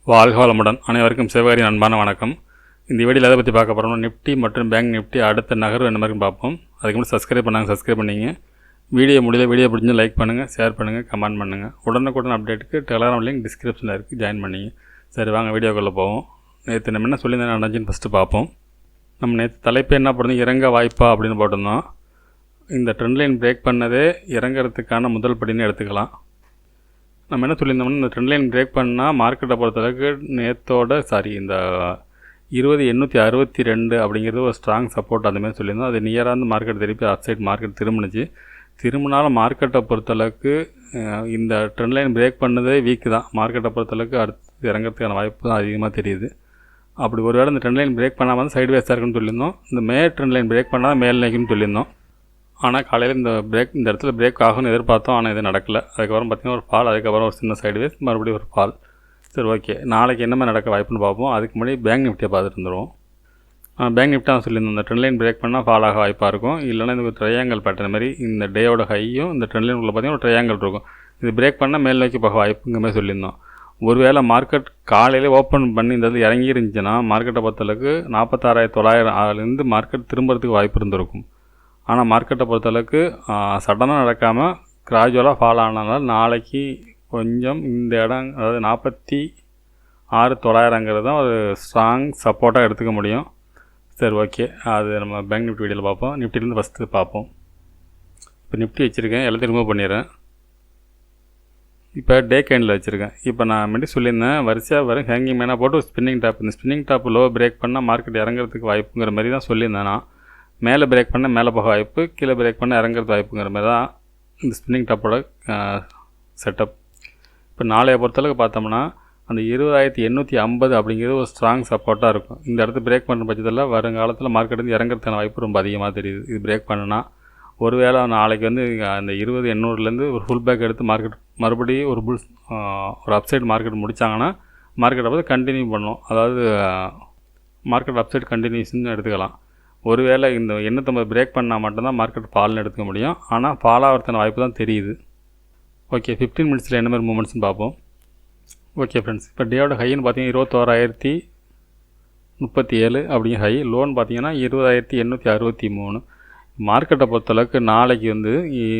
வாழ்க வளமுடன். அனைவருக்கும் சிவகாரி அன்பான வணக்கம். இந்த வீடியோவில் எதை பற்றி பார்க்க போகிறோம்னா நிஃப்டி மற்றும் பேங்க் நிஃப்டி அடுத்த நகர்வு என்ன மாதிரி பார்ப்போம். அதுக்கு முன்னாடி சப்ஸ்கிரைப் பண்ணிங்க. வீடியோ பிடிச்சி லைக் பண்ணுங்கள், ஷேர் பண்ணுங்கள், கமெண்ட் பண்ணுங்கள். உடனுக்குடன் அப்டேட்டுக்கு டெலகிராம் லிங்க் டிஸ்கிரிப்ஷனில் இருக்குது, ஜாயின் பண்ணிங்க. சரி வாங்க வீடியோக்குள்ளே போவோம். நேற்று நம்ம என்ன சொல்லியிருந்தேன் நடந்துச்சுன்னு ஃபஸ்ட்டு பார்ப்போம். நம்ம நேற்று தலைப்பு என்ன போடுறோம், இறங்க வாய்ப்பா அப்படின்னு போட்டிருந்தோம். இந்த ட்ரெண்ட் லைன் பிரேக் பண்ணதே இறங்கிறதுக்கான முதல் படின்னு எடுத்துக்கலாம். நம்ம என்ன சொல்லியிருந்தோம்னா இந்த ட்ரெண்ட் லைன் பிரேக் பண்ணால் மார்க்கெட்டை பொறுத்தளவுக்கு இந்த 20,862 அப்படிங்கிறது ஒரு ஸ்ட்ராங் சப்போர்ட் அந்தமாதிரி சொல்லியிருந்தோம். அது நியராக இருந்து மார்க்கெட் திருப்பி அப் சைட் மார்க்கெட் திரும்பினுச்சு. திரும்பினாலும் மார்க்கெட்டை பொறுத்தளவுக்கு இந்த ட்ரெண்ட் லைன் பிரேக் பண்ணதே வீக்கு தான். மார்க்கெட்டை பொறுத்தளவுக்கு அடுத்து இறங்கிறதுக்கான வாய்ப்பு தான் அதிகமாக தெரியுது. அப்படி ஒரு வேளை இந்த ட்ரெண்ட் லைன் பிரேக் பண்ணாமல் வந்து சைடு வேஸாக இருக்குன்னு சொல்லியிருந்தோம். இந்த ட்ரெண்ட் லைன் பிரேக் பண்ணால் மேல் நிற்குன்னு சொல்லியிருந்தோம். ஆனால் காலையில் இந்த இடத்துல பிரேக் ஆகும்னு எதிர்பார்த்தோம். ஆனால் இது நடக்கலை. அதுக்கப்புறம் பார்த்திங்கன்னா ஒரு ஃபால், அதுக்கப்புறம் ஒரு சின்ன சைடு வேஸ், மறுபடியும் ஒரு ஃபால். சரி ஓகே, நாளைக்கு என்ன மாதிரி நடக்க வாய்ப்புன்னு பார்ப்போம். அதுக்கு முன்னாடி பேங்க் நிஃப்டியை பார்த்துட்டு வந்துடுவோம். பேங்க் நிஃப்டி தான் சொல்லியிருந்தோம், இந்த ட்ரெண்ட் லைன் பிரேக் பண்ணால் ஃபால் ஆக வாய்ப்பாக இருக்கும். இல்லைனா இந்த ட்ரையாங்கல் பேட்டர்ன் மாதிரி இந்த டேயோட ஹையும் இந்த ட்ரெண்ட் லைன் உள்ள பார்த்திங்கன்னா ஒரு ட்ரையாங்கல் இருக்கும். இது பிரேக் பண்ணால் மேல் நோக்கி போக வாய்ப்புங்கிற மாதிரி சொல்லியிருந்தோம். ஒருவேளை மார்க்கெட் காலையில் ஓப்பன் பண்ணி இந்த இதில் இறங்கி இருந்துச்சுன்னா மார்க்கெட்டை பொறுத்தளவுக்கு 46,900 மார்க்கெட் திரும்புறதுக்கு வாய்ப்பு இருந்திருக்கும். ஆனால் மார்க்கெட்டை பொறுத்தளவுக்கு சடனாக நடக்காமல் கிராஜுவலாக ஃபால் ஆனதுனால நாளைக்கு கொஞ்சம் இந்த இடம், அதாவது 46,900 தான் ஒரு ஸ்ட்ராங் சப்போர்ட்டாக எடுத்துக்க முடியும். சரி ஓகே, அது நம்ம பேங்க் நிஃப்டி வீடியோவில் பார்ப்போம். நிஃப்டிலேருந்து ஃபஸ்ட்டு பார்ப்போம். இப்போ நிஃப்டி வச்சுருக்கேன், எல்லாத்தையும் ரிமூவ் பண்ணிடுறேன். இப்போ டே கேண்டில் வச்சுருக்கேன். இப்போ நான் முன்னாடி சொல்லியிருந்தேன் வரிசையாக வரும் ஹேங்கிங் மேனாக போட்டு ஸ்பின்னிங் டாப், இந்த ஸ்பின்னிங் டாப் லோ பிரேக் பண்ணால் மார்க்கெட் இறங்குறதுக்கு வாய்ப்புங்கிற மாதிரி தான் சொல்லியிருந்தேன். நான் மேலே பிரேக் பண்ண மேலே போக வாய்ப்பு, கீழே பிரேக் பண்ண இறங்குறது வாய்ப்புங்கிற மாதிரி தான் இந்த ஸ்பின்னிங் டாப்போட செட்டப். இப்போ நாளைய பொறுத்தளவுக்கு பார்த்தோம்னா அந்த 20,850 அப்படிங்கிறது ஒரு ஸ்ட்ராங் சப்போர்ட்டாக இருக்கும். இந்த இடத்து பிரேக் பண்ணுற பட்சத்தில் வருங்காலத்தில் மார்க்கெட் வந்து இறங்குறதுக்கான வாய்ப்பு ரொம்ப அதிகமாக தெரியுது. இது பிரேக் பண்ணுனா ஒருவேளை நாளைக்கு வந்து அந்த 20,800 ஒரு ஃபுல் பேக் எடுத்து மார்க்கெட் மறுபடியும் ஒரு அப்சைட் மார்க்கெட் முடித்தாங்கன்னா மார்க்கெட்டை பார்த்து கண்டினியூ பண்ணும். அதாவது மார்க்கெட் அப்சைட் கண்டினியூஷன் எடுத்துக்கலாம். ஒருவேளை இந்த 850 பிரேக் பண்ணால் மட்டும்தான் மார்க்கெட் ஃபால்னு எடுத்துக்க முடியும். ஆனால் ஃபால் ஆகிறதுக்கான வாய்ப்பு தான் தெரியுது. ஓகே, 15 மினிட்ஸில் என்ன மாதிரி மூமெண்ட்ஸ்னு பார்ப்போம். ஓகே ஃப்ரெண்ட்ஸ், இப்போ டேயோட ஹைன்னு பார்த்தீங்கன்னா 21,037 அப்படிங்கிற ஹை. லோன் பார்த்தீங்கன்னா 20,863. மார்க்கெட்டை பொறுத்தளவுக்கு நாளைக்கு வந்து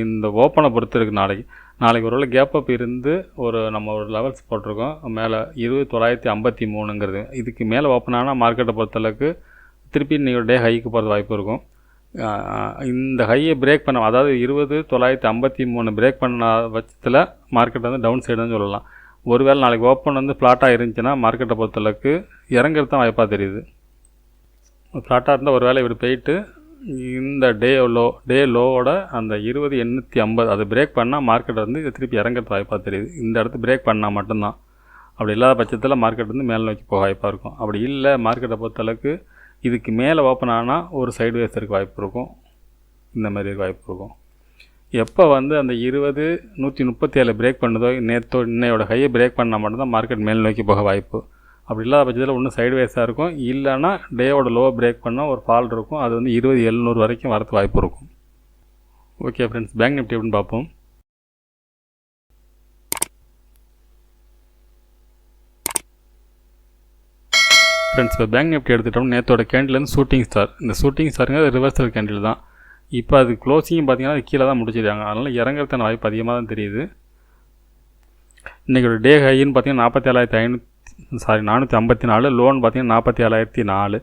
இந்த ஓப்பனை பொறுத்து இருக்குது. நாளைக்கு ஒரு வேளை கேப் அப் இருந்து நம்ம ஒரு லெவல்ஸ் போட்டிருக்கோம் மேலே 20,953ங்கிறது. இதுக்கு மேலே ஓப்பன் ஆனால் மார்க்கெட்டை பொறுத்தளவுக்கு திருப்பி நீங்கள் டே ஹைக்கு போகிறது வாய்ப்பு இருக்கும். இந்த ஹையை பிரேக் பண்ண, அதாவது 20,953 பிரேக் பண்ண பட்சத்தில் மார்க்கெட் வந்து டவுன் சைடுன்னு சொல்லலாம். ஒருவேளை நாளைக்கு ஓப்பன் வந்து ஃப்ளாட்டாக இருந்துச்சுன்னா மார்க்கெட்டை பொறுத்தளவுக்கு இறங்குறது தான் வாய்ப்பாக தெரியுது. ஃப்ளாட்டாக இருந்தால் ஒரு வேளை இப்படி போயிட்டு இந்த டே லோவோட அந்த 20,850 அதை பிரேக் பண்ணால் மார்க்கெட் வந்து திருப்பி இறங்குறது வாய்ப்பாக தெரியுது. இந்த இடத்து பிரேக் பண்ணால் மட்டும்தான். அப்படி இல்லாத பட்சத்தில் மார்க்கெட் வந்து மேலே நோக்கி போக வாய்ப்பாக இருக்கும். அப்படி இல்லை, மார்க்கெட்டை பொறுத்தளவுக்கு இதுக்கு மேலே ஓப்பன் ஆனால் ஒரு சைடு வேஸ் இருக்க வாய்ப்பு இருக்கும். இந்த மாதிரி இருக்க வாய்ப்பு இருக்கும். எப்போ வந்து அந்த 20,137 பிரேக் பண்ணுதோ, இன்னையோட ஹையை பிரேக் பண்ணால் மட்டும்தான் மார்க்கெட் மேல் நோக்கி போக வாய்ப்பு. அப்படி இல்லாத பட்சத்தில் ஒன்றும் சைடு வேஸாக இருக்கும். இல்லைன்னா டேயோட லோவை பிரேக் பண்ணால் ஒரு ஃபால் இருக்கும். அது வந்து 20,700 வரைக்கும் வரதுக்கு வாய்ப்பு இருக்கும். ஓகே ஃப்ரெண்ட்ஸ், பேங்க் நிஃப்டி எப்படின்னு பார்ப்போம். ஃப்ரெண்ட்ஸ், இப்போ பேங்க் நிஃப்டி எடுத்துகிட்டோம். நேற்றோட கேண்டிலேருந்து ஷூட்டிங் ஸ்டார், இந்த ஷூட்டிங் ஸ்டாருங்க அது ரிவர்சல் கேண்டில் தான். இப்போ அது க்ளோசிங் பார்த்தீங்கன்னா அது கீழே தான் முடிச்சிருக்காங்க. அதனால் இறங்குறதுக்கான வாய்ப்பு அதிகமாக தான் தெரியுது. இன்றைக்கி டே ஹைன்னு பார்த்தீங்கன்னா 454, லோன் பார்த்தீங்கன்னா 47,004.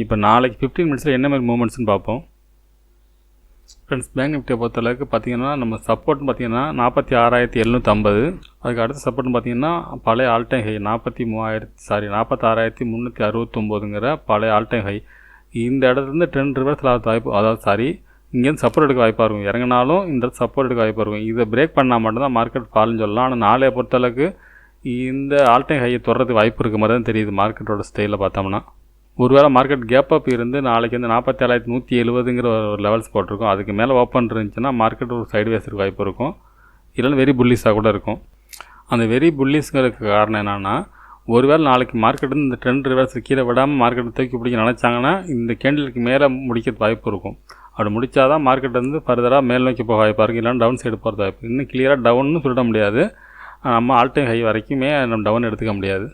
இப்போ நாளைக்கு 15 மினிட்ஸில் என்ன மாதிரி மூமெண்ட்ஸ்னு பார்ப்போம். ஃப்ரெண்ட்ஸ், பேங்க் நிஃப்டியை பொறுத்தளவுக்கு பார்த்தீங்கன்னா நம்ம சப்போர்ட்னு பார்த்தீங்கன்னா 46,750. அதுக்கு அடுத்த சப்போர்ட்னு பார்த்தீங்கன்னா பழைய ஆல்டைம் ஹை 46,369ங்கிற பழைய ஆல்டைம் ஹை. இந்த இடத்துலேருந்து ட்ரெண்ட் ரிவர்ஸில் ஆகிறது வாய்ப்பு, அதாவது இங்கேருந்து சப்போர்ட் எடுக்க வாய்ப்பாக இருக்கும். இறங்கினாலும் இந்த சப்போர்ட் எடுக்க வாய்ப்பாக இருக்கும். இதை பிரேக் பண்ணால் மட்டும்தான் மார்க்கெட் ஃபால்னு சொல்லலாம். ஆனால் நாளைய பொறுத்தளவுக்கு இந்த ஆல்டைம் ஹையை தொடர்றதுக்கு வாய்ப்பு இருக்க மாதிரி தான் தெரியுது மார்க்கெட்டோட ஸ்டைலில் பார்த்தோம்னா. ஒருவேளை மார்க்கெட் கேப் அப் இருந்து நாளைக்கு வந்து 47,170ங்கிற ஒரு லெவல்ஸ் போட்டிருக்கோம். அதுக்கு மேலே ஓப்பன் இருந்துச்சுன்னா மார்க்கெட் ஒரு சைடு வேஸுக்கு வாய்ப்பு இருக்கும். இல்லைன்னா வெரி புல்லிஸாக கூட இருக்கும். அந்த வெரி புல்லிஸ்ங்கிறதுக்கு காரணம் என்னென்னா, ஒருவேளை நாளைக்கு மார்க்கெட் வந்து இந்த ட்ரெண்ட் ரிவர்ஸ் கீழே விடாமல் மார்க்கெட்டை தூக்கி பிடிக்க நினச்சாங்கன்னா இந்த கேண்டிலுக்கு மேலே முடிக்கிறது வாய்ப்பு இருக்கும். அப்படி முடித்தாதான் மார்க்கெட் வந்து ஃபர்தராக மேல் நோக்கி போக வாய்ப்பாக இருக்குது. இல்லைன்னா டவுன் சைடு போகிறது வாய்ப்பு. இன்னும் கிளியராக டவுன்னு சொல்லிட முடியாது. நம்ம ஆல் டைம் ஹை வரைக்குமே நம்ம டவுன் எடுத்துக்க முடியாது.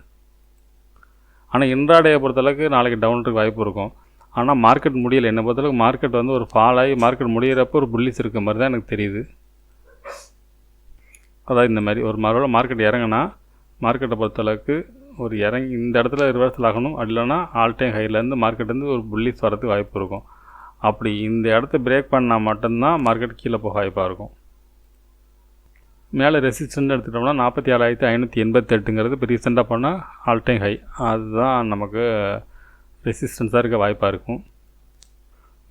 ஆனால் இன்ட்ராடேயை பொறுத்தளவுக்கு நாளைக்கு டவுன் இருக்க வாய்ப்பு இருக்கும். ஆனால் மார்க்கெட் முடியலை. என்னை பொறுத்தளவுக்கு மார்க்கெட் வந்து ஒரு ஃபால் ஆகி மார்க்கெட் முடிகிறப்போ ஒரு புல்லிஸ் இருக்க மாதிரி தான் எனக்கு தெரியுது. அதாவது இந்த மாதிரி ஒரு மறுபடியும் மார்க்கெட் இறங்கினா மார்க்கெட்டை பொறுத்தளவுக்கு ஒரு இறங்கி இந்த இடத்துல ரிவர்சல் ஆகணும். இல்லைனா ஆல் டைம் ஹைலேருந்து மார்க்கெட் வந்து ஒரு புல்லிஸ் வரதுக்கு வாய்ப்பு இருக்கும். அப்படி இந்த இடத்த பிரேக் பண்ணால் மட்டும்தான் மார்க்கெட் கீழே போக வாய்ப்பாக இருக்கும். மேலே ரெசிஸ்டன்ட் எடுத்துட்டோம்னா 47,588ங்கிறது இப்போ ரீசெண்டாக பண்ணால் ஆல் டைம் ஹை. அதுதான் நமக்கு ரெசிஸ்டன்ஸாக இருக்க வாய்ப்பாக இருக்கும்.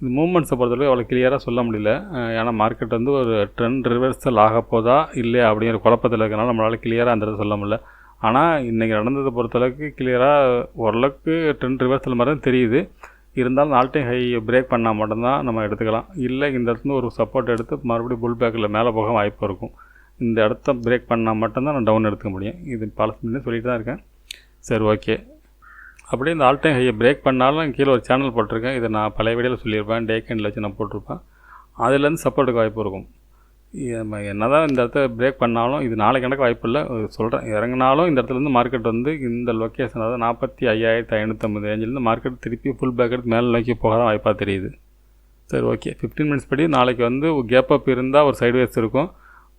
இது மூமெண்ட்ஸை பொறுத்தவரை அவ்வளோ கிளியராக சொல்ல முடியல. ஏன்னா மார்க்கெட் வந்து ஒரு ட்ரெண்ட் ரிவர்சல் ஆக போதா இல்லையா அப்படிங்கிற குழப்பத்தில் இருக்கிறனால நம்மளால் கிளியராக அந்த இடத்துல சொல்ல முடியல. ஆனால் இன்றைக்கி நடந்ததை பொறுத்தளவுக்கு கிளியராக ஓரளவுக்கு ட்ரெண்ட் ரிவர்சல் மாதிரி தான் தெரியுது. இருந்தாலும் ஆல் டைம் ஹை பிரேக் பண்ணால் மட்டும்தான் நம்ம எடுத்துக்கலாம். இல்லை இந்த இடத்துல ஒரு சப்போர்ட் எடுத்து மறுபடியும் புல் பேக்கில் மேலே போக வாய்ப்பு இருக்கும். இந்த இடத்த பிரேக் பண்ணால் மட்டும்தான் நான் டவுன் எடுத்துக்க முடியும். இது பல சொல்லிட்டு தான் இருக்கேன். சரி, ஓகே. அப்படியே இந்த ஆல் டைம் ஹையை பிரேக் பண்ணாலும் கீழே ஒரு சேனல் போட்டிருக்கேன். இதை நான் பழைய வீடியோவில் சொல்லியிருப்பேன். டே கேண்டில் வச்சு நான் போட்டிருப்பேன். அதுலேருந்து சப்போர்ட்டுக்கு வாய்ப்பு இருக்கும். என்ன தான் இந்த இடத்த பிரேக் பண்ணாலும் இது நாளைக்கு கணக்கு வாய்ப்பு இல்லை சொல்கிறேன். இறங்கினாலும் இந்த இடத்துலேருந்து மார்க்கெட் வந்து இந்த லொக்கேஷன் அதாவது 45,550 ரேஞ்சிலேருந்து மார்க்கெட் திருப்பி ஃபுல் பேக் எடுத்து மேலே நோக்கி போக தான் வாய்ப்பாக தெரியுது. சரி, ஓகே. 15 மினிட்ஸ் படி நாளைக்கு வந்து கேப் அப் இருந்தால் ஒரு சைட்வேஸ் இருக்கும்.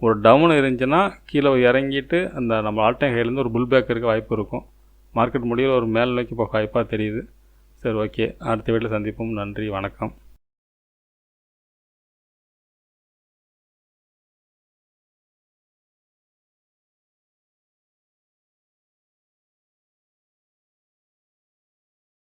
ஒரு டவுன் இருந்துச்சுன்னா கீழே இறங்கிட்டு அந்த நம்ம ஆல் டைம் ஹைலேருந்து ஒரு புல் பேக் இருக்க வாய்ப்பு இருக்கும். மார்க்கெட் முடியல ஒரு மேல் நோக்கி போக வாய்ப்பாக தெரியுது. சரி, ஓகே. அடுத்த வீட்டில் சந்திப்போம். நன்றி, வணக்கம்.